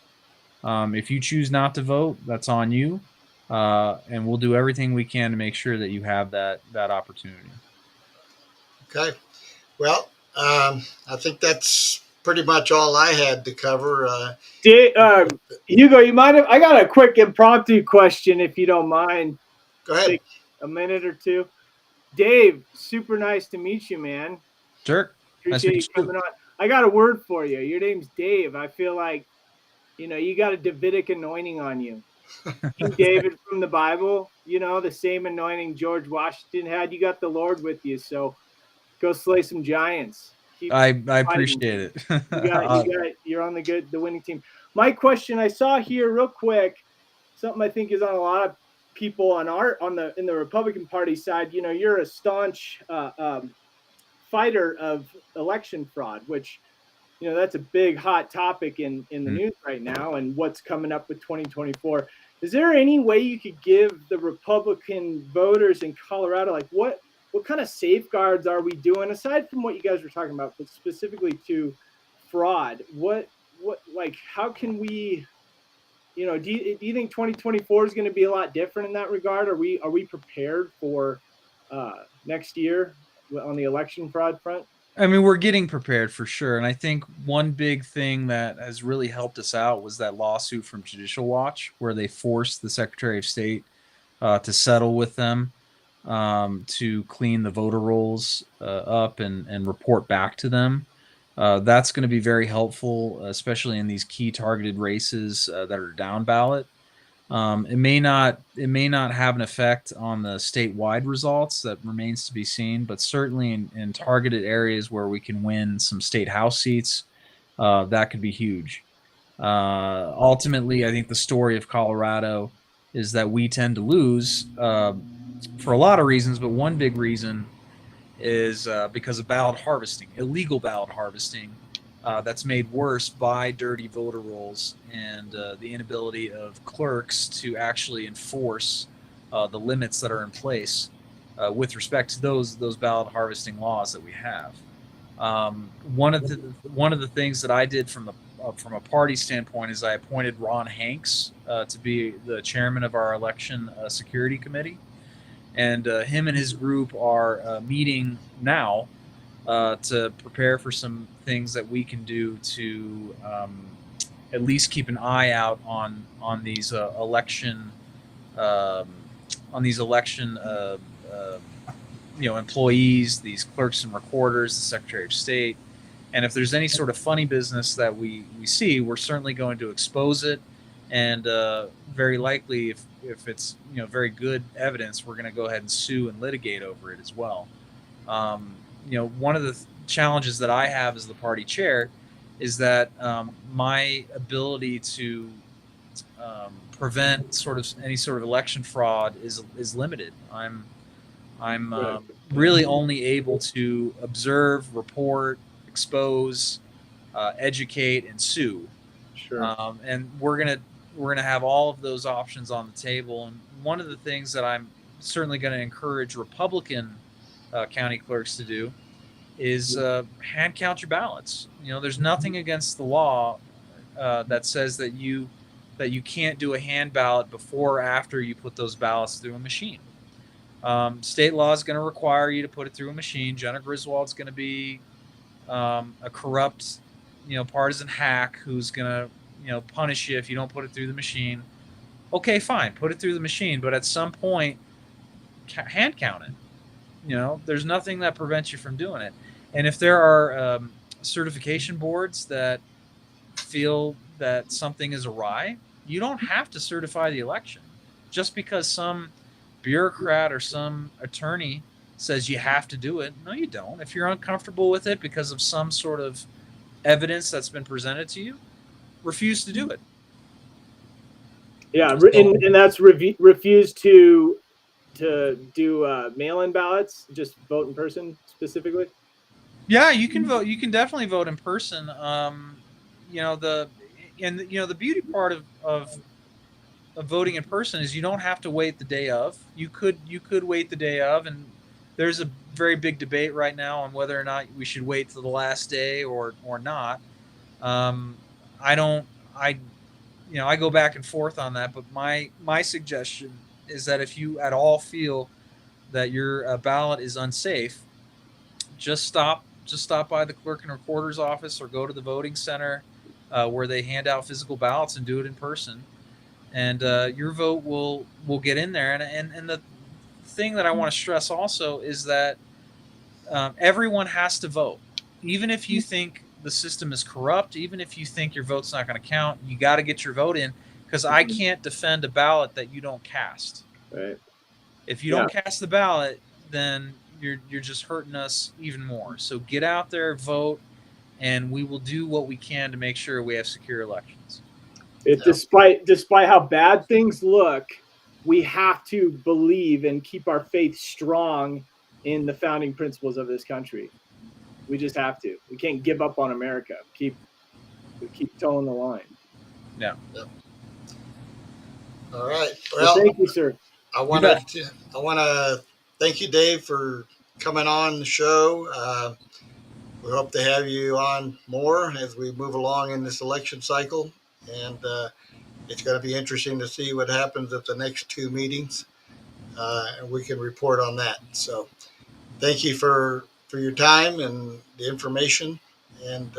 Speaker 3: If you choose not to vote, that's on you, and we'll do everything we can to make sure that you have that opportunity.
Speaker 2: Okay. Well, I think that's pretty much all I had to cover.
Speaker 1: Hugo, you mind if I got a quick impromptu question, if you don't mind?
Speaker 2: Go ahead.
Speaker 1: Take a minute or two. Dave, super nice to meet you, man.
Speaker 3: Sure.
Speaker 1: Appreciate you coming on. I got a word for you. Your name's Dave. I feel like, you got a Davidic anointing on you. King David from the Bible, the same anointing George Washington had. You got the Lord with you, so go slay some giants.
Speaker 3: I appreciate it.
Speaker 1: You're on the winning team. My question I saw here real quick, something I think is on a lot of people in the Republican Party side. You're a staunch fighter of election fraud, which that's a big hot topic in the news right now, and what's coming up with 2024. Is there any way you could give the Republican voters in Colorado, like what kind of safeguards are we doing aside from what you guys were talking about, but specifically to fraud? What how can we, do you think 2024 is going to be a lot different in that regard? Are we prepared for next year on the election fraud front?
Speaker 3: I mean, we're getting prepared for sure. And I think one big thing that has really helped us out was that lawsuit from Judicial Watch, where they forced the Secretary of State to settle with them to clean the voter rolls up and report back to them. That's going to be very helpful, especially in these key targeted races that are down ballot. It may not have an effect on the statewide results. That remains to be seen, but certainly in targeted areas where we can win some state house seats, that could be huge. Ultimately, I think the story of Colorado is that we tend to lose for a lot of reasons, but one big reason is because of ballot harvesting, illegal ballot harvesting, that's made worse by dirty voter rolls and the inability of clerks to actually enforce the limits that are in place with respect to those ballot harvesting laws that we have. One of the things that I did from a party standpoint is I appointed Ron Hanks to be the chairman of our election security committee, and him and his group are meeting now to prepare for some things that we can do to at least keep an eye out on these election um, uh, employees, these clerks and recorders, the Secretary of State, and if there's any sort of funny business that we see, we're certainly going to expose it, and very likely, if it's very good evidence, we're going to go ahead and sue and litigate over it as well. One of the challenges that I have as the party chair is that my ability to prevent any sort of election fraud is limited. I'm really only able to observe, report, expose, educate, and sue.
Speaker 1: Sure.
Speaker 3: And we're gonna have all of those options on the table. And one of the things that I'm certainly going to encourage Republican county clerks to do is hand count your ballots. There's nothing against the law that says that you can't do a hand ballot before or after you put those ballots through a machine. State law is going to require you to put it through a machine. Jenna Griswold's going to be a corrupt, partisan hack who's going to, punish you if you don't put it through the machine. Okay, fine, put it through the machine, but at some point, hand count it. There's nothing that prevents you from doing it. And if there are certification boards that feel that something is awry, you don't have to certify the election. Just because some bureaucrat or some attorney says you have to do it, no, you don't. If you're uncomfortable with it because of some sort of evidence that's been presented to you, refuse to do it.
Speaker 1: Yeah, and that's refused to do mail-in ballots, just vote in person specifically.
Speaker 3: Yeah, you can vote. You can definitely vote in person. The beauty part of voting in person is you don't have to wait the day of. You could wait the day of, and there's a very big debate right now on whether or not we should wait till the last day or not. I go back and forth on that, but my suggestion is that if you at all feel that your ballot is unsafe, just stop by the clerk and recorder's office or go to the voting center where they hand out physical ballots and do it in person. And your vote will get in there. And the thing that I want to stress also is that everyone has to vote. Even if you think the system is corrupt, even if you think your vote's not going to count, you got to get your vote in, because I can't defend a ballot that you don't cast.
Speaker 1: Right.
Speaker 3: If you don't cast the ballot, then you're just hurting us even more. So get out there, vote, and we will do what we can to make sure we have secure elections.
Speaker 1: Despite how bad things look, we have to believe and keep our faith strong in the founding principles of this country. We just have to. We can't give up on America. Keep towing the line.
Speaker 3: Yeah.
Speaker 2: All right.
Speaker 1: Well, thank you, sir.
Speaker 2: I want to thank you, Dave, for coming on the show. We hope to have you on more as we move along in this election cycle, and it's going to be interesting to see what happens at the next two meetings, and we can report on that. So, thank you for your time and the information, and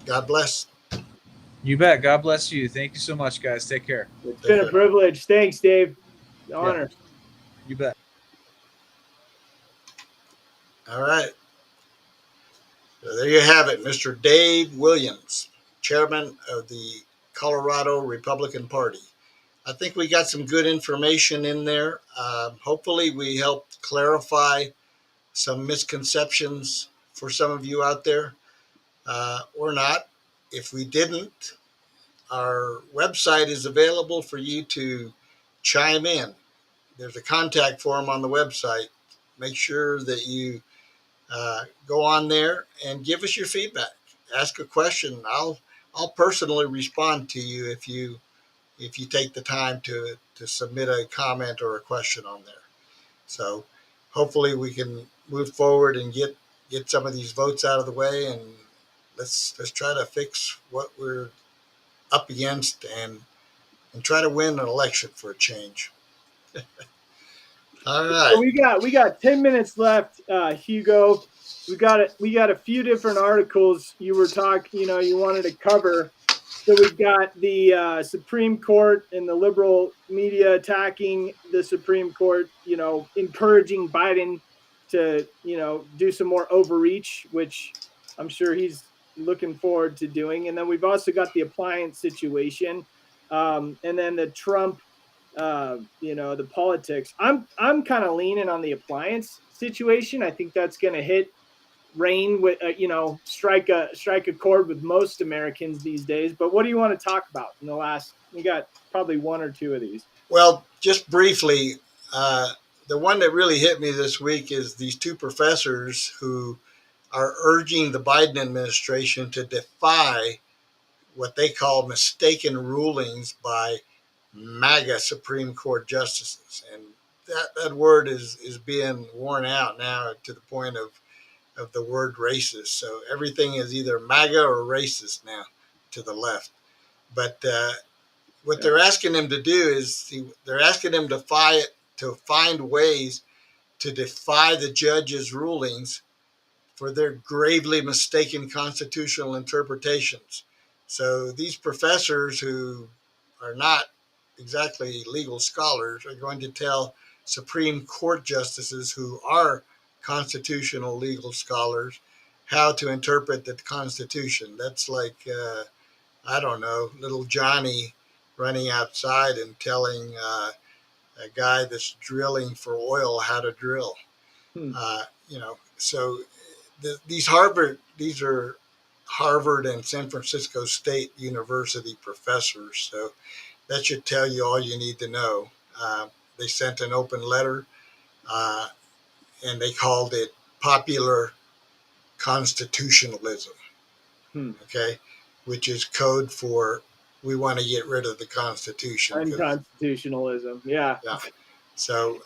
Speaker 2: God bless.
Speaker 3: You bet. God bless you. Thank you so much, guys. Take care.
Speaker 1: It's been a privilege. Thanks, Dave. Honor.
Speaker 3: Yeah. You bet.
Speaker 2: All right. So there you have it, Mr. Dave Williams, chairman of the Colorado Republican Party. I think we got some good information in there. Hopefully we helped clarify some misconceptions for some of you out there, or not. If we didn't, our website is available for you to chime in. there's a contact form on the website. Make sure that you go on there and give us your feedback. Ask a question. I'll personally respond to you if you take the time to submit a comment or a question on there. So hopefully we can move forward and get some of these votes out of the way, and let's try to fix what we're up against and try to win an election for a change. All
Speaker 1: So
Speaker 2: right.
Speaker 1: we got 10 minutes left, Hugo. We got a few different articles you were talking, you wanted to cover. So we've got the Supreme Court and the liberal media attacking the Supreme Court, encouraging Biden to, do some more overreach, which I'm sure he's looking forward to doing. And then we've also got the appliance situation, and then the Trump, the politics. I'm kind of leaning on the appliance situation. I think that's going to hit reign with strike a chord with most Americans these days. But what do you want to talk about in the last? We got probably one or two of these.
Speaker 2: Well, just briefly, the one that really hit me this week is these two professors who are urging the Biden administration to defy what they call mistaken rulings by MAGA Supreme Court justices. And that word is being worn out now to the point of the word racist. So everything is either MAGA or racist now to the left. But what they're asking them to do is they're asking them to find ways to defy the judge's rulings for their gravely mistaken constitutional interpretations. So these professors who are not exactly legal scholars are going to tell Supreme Court justices who are constitutional legal scholars how to interpret the Constitution. That's like, I don't know, little Johnny running outside and telling a guy that's drilling for oil how to drill. So these are Harvard and San Francisco State University professors. So that should tell you all you need to know. They sent an open letter, and they called it popular constitutionalism. Okay, which is code for we want to get rid of the Constitution.
Speaker 1: Unconstitutionalism. Yeah.
Speaker 2: So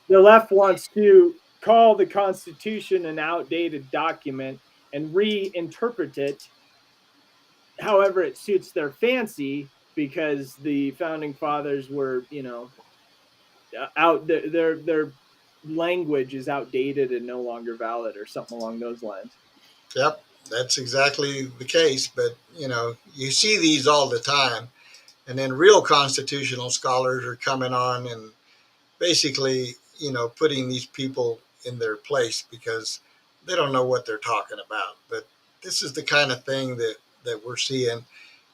Speaker 1: the left wants to call the Constitution an outdated document and reinterpret it however it suits their fancy, because the founding fathers were, out their language is outdated and no longer valid, or something along those lines.
Speaker 2: Yep, that's exactly the case. But you see these all the time, and then real constitutional scholars are coming on and basically, putting these people in their place because they don't know what they're talking about. But this is the kind of thing that we're seeing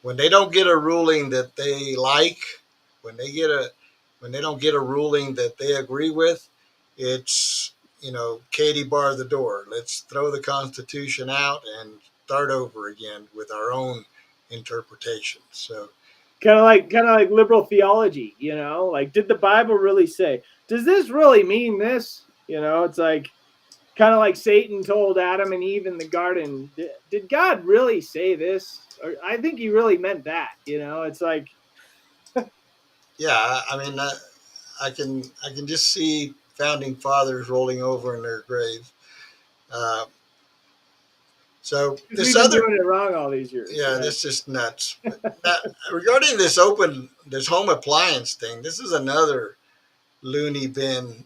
Speaker 2: when they don't get a ruling that they like, when they don't get a ruling that they agree with. It's, Katie, bar the door. Let's throw the Constitution out and start over again with our own interpretation. So
Speaker 1: kind of like liberal theology, like, did the Bible really say? Does this really mean this? It's like kind of like Satan told Adam and Eve in the garden. Did God really say this? Or I think he really meant that. It's like,
Speaker 2: yeah, I mean, I can just see founding fathers rolling over in their graves. So this
Speaker 1: we've been doing it wrong all these years.
Speaker 2: Yeah, right? That's just nuts. Now, regarding this home appliance thing, this is another loony bin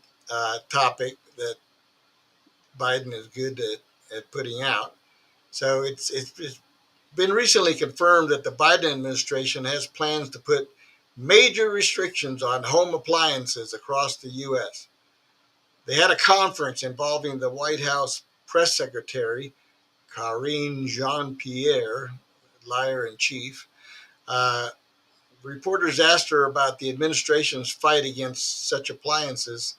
Speaker 2: topic that Biden is good at putting out. So it's been recently confirmed that the Biden administration has plans to put major restrictions on home appliances across the U.S. They had a conference involving the White House press secretary, Karine Jean-Pierre, liar in chief. Reporters asked her about the administration's fight against such appliances,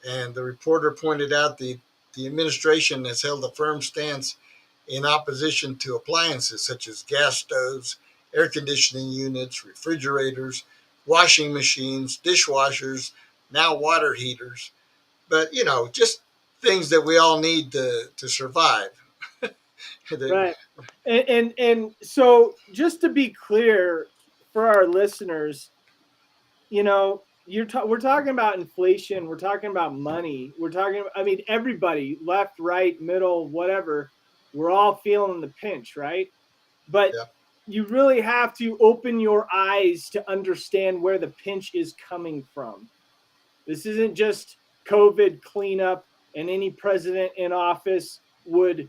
Speaker 2: and the reporter pointed out the administration has held a firm stance in opposition to appliances such as gas stoves, air conditioning units, refrigerators, washing machines, dishwashers, now water heaters. But, just things that we all need to survive.
Speaker 1: Right. And so just to be clear for our listeners, we're talking about inflation, we're talking about money, I mean, everybody, left, right, middle, whatever, we're all feeling the pinch, right? But
Speaker 2: Yeah.
Speaker 1: you really have to open your eyes to understand where the pinch is coming from. This isn't just COVID cleanup and any president in office would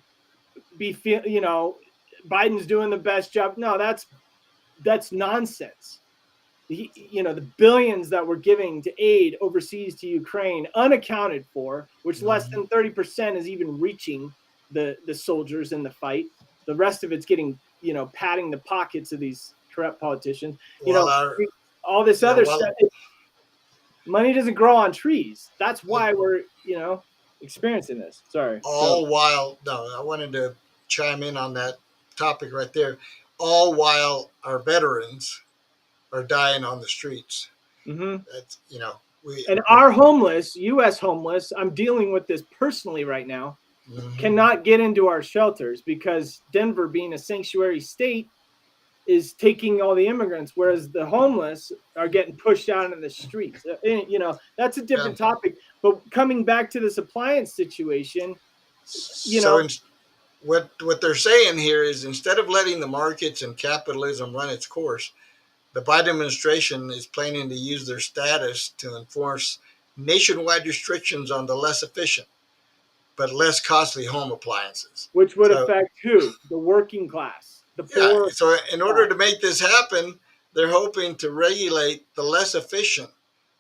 Speaker 1: be Biden's doing the best job. No, that's nonsense. The billions that we're giving to aid overseas to Ukraine unaccounted for, which less than 30% is even reaching the soldiers in the fight. The rest of it's getting, padding the pockets of these corrupt politicians.
Speaker 2: Well, our
Speaker 1: All this
Speaker 2: yeah,
Speaker 1: other
Speaker 2: well,
Speaker 1: stuff. Money doesn't grow on trees. That's why we're, experiencing this. Sorry.
Speaker 2: all while no, I wanted to chime in on that topic right there. All while our veterans are dying on the streets.
Speaker 1: Mm-hmm.
Speaker 2: That's we
Speaker 1: And our homeless, U.S. homeless, I'm dealing with this personally right now, cannot get into our shelters because Denver, being a sanctuary state, is taking all the immigrants, whereas the homeless are getting pushed out into the streets. That's a different topic. But coming back to this appliance situation,
Speaker 2: So what they're saying here is, instead of letting the markets and capitalism run its course, the Biden administration is planning to use their status to enforce nationwide restrictions on the less efficient but less costly home appliances.
Speaker 1: which would
Speaker 2: So,
Speaker 1: affect who? The working class, the
Speaker 2: yeah,
Speaker 1: poor.
Speaker 2: so in order to make this happen, they're hoping to regulate the less efficient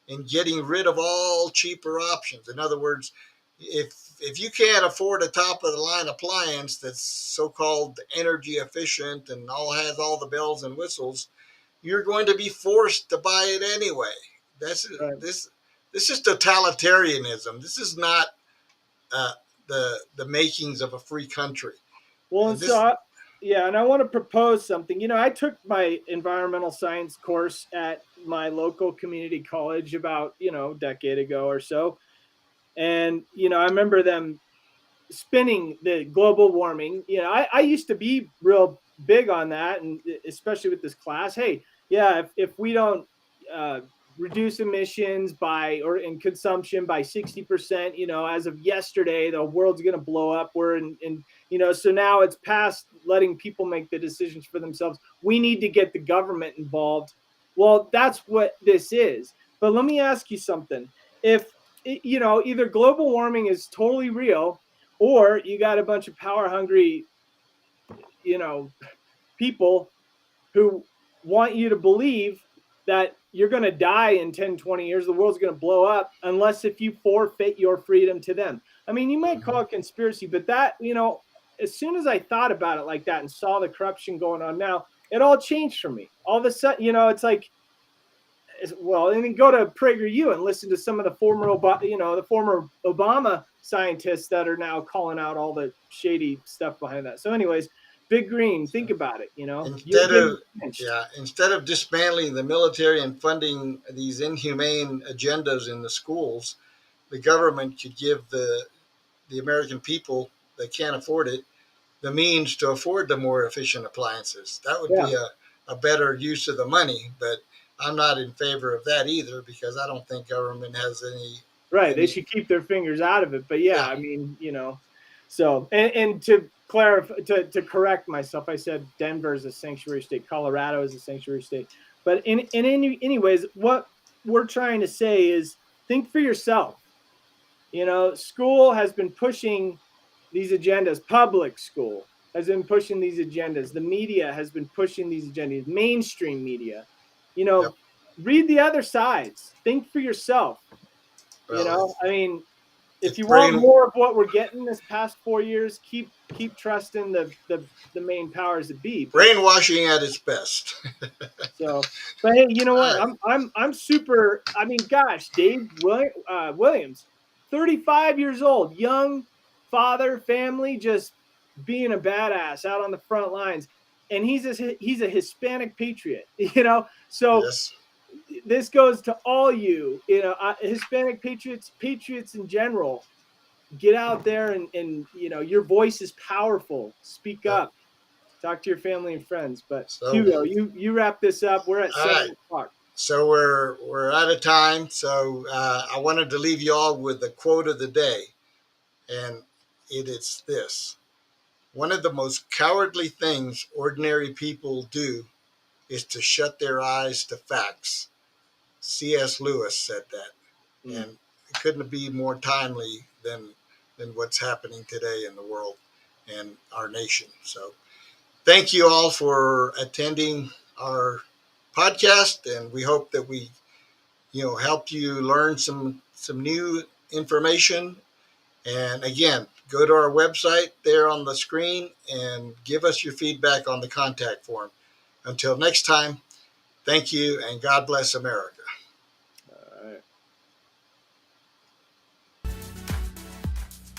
Speaker 2: and getting rid of all cheaper options. In other words, if you can't afford a top of the line appliance that's so-called energy efficient and has all the bells and whistles, you're going to be forced to buy it anyway. That's
Speaker 1: Right.
Speaker 2: this is totalitarianism. This is not uh, the makings of a free country.
Speaker 1: Well,
Speaker 2: And
Speaker 1: and
Speaker 2: this,
Speaker 1: and I want to propose something. I took my environmental science course at my local community college about, a decade ago or so. And, I remember them spinning the global warming. I used to be real big on that, and especially with this class. Hey, yeah, if we don't reduce emissions in consumption by 60%, as of yesterday, the world's going to blow up. We're in so now it's past letting people make the decisions for themselves. We need to get the government involved. Well, that's what this is. But let me ask you something. If either global warming is totally real, or you got a bunch of power hungry, people who want you to believe that you're going to die in 10, 20 years, the world's going to blow up, unless if you forfeit your freedom to them. I mean, you might call it conspiracy, but that, as soon as I thought about it like that and saw the corruption going on now, it all changed for me. All of a sudden, it's like, well, and then go to PragerU and listen to some of the former Obama scientists that are now calling out all the shady stuff behind that. So, anyways, Big Green, think about it.
Speaker 2: instead of dismantling the military and funding these inhumane agendas in the schools, the government could give the American people that can't afford it the means to afford the more efficient appliances. That would be a better use of the money, but I'm not in favor of that either, because I don't think government has any.
Speaker 1: Right. They should keep their fingers out of it. But I mean, so, and to clarify, to correct myself, I said Denver is a sanctuary state. Colorado is a sanctuary state. But anyways, what we're trying to say is, think for yourself. School has been pushing these agendas. Public school has been pushing these agendas. The media has been pushing these agendas. Mainstream media. Read the other sides. Think for yourself. I mean, if you want more of what we're getting this past 4 years, keep trusting the main powers that be.
Speaker 2: Brainwashing at its best.
Speaker 1: So, but hey, you know what? I'm super. I mean, gosh, Dave Williams, 35 years old, young father, family, just being a badass out on the front lines, and he's a Hispanic patriot. So
Speaker 2: Yes.
Speaker 1: this goes to all you, Hispanic patriots, patriots in general. Get out there and your voice is powerful. Speak
Speaker 2: Uh,
Speaker 1: up. Talk to your family and friends. But
Speaker 2: so,
Speaker 1: Hugo, you wrap this up. We're at
Speaker 2: all right.
Speaker 1: 7:00.
Speaker 2: So we're out of time. So I wanted to leave you all with the quote of the day, and it is this: one of the most cowardly things ordinary people do is to shut their eyes to facts. C.S. Lewis said that, and it couldn't be more timely than what's happening today in the world and our nation. So thank you all for attending our podcast, and we hope that we helped you learn some new information. And again, go to our website there on the screen and give us your feedback on the contact form. Until next time, thank you, and God bless America.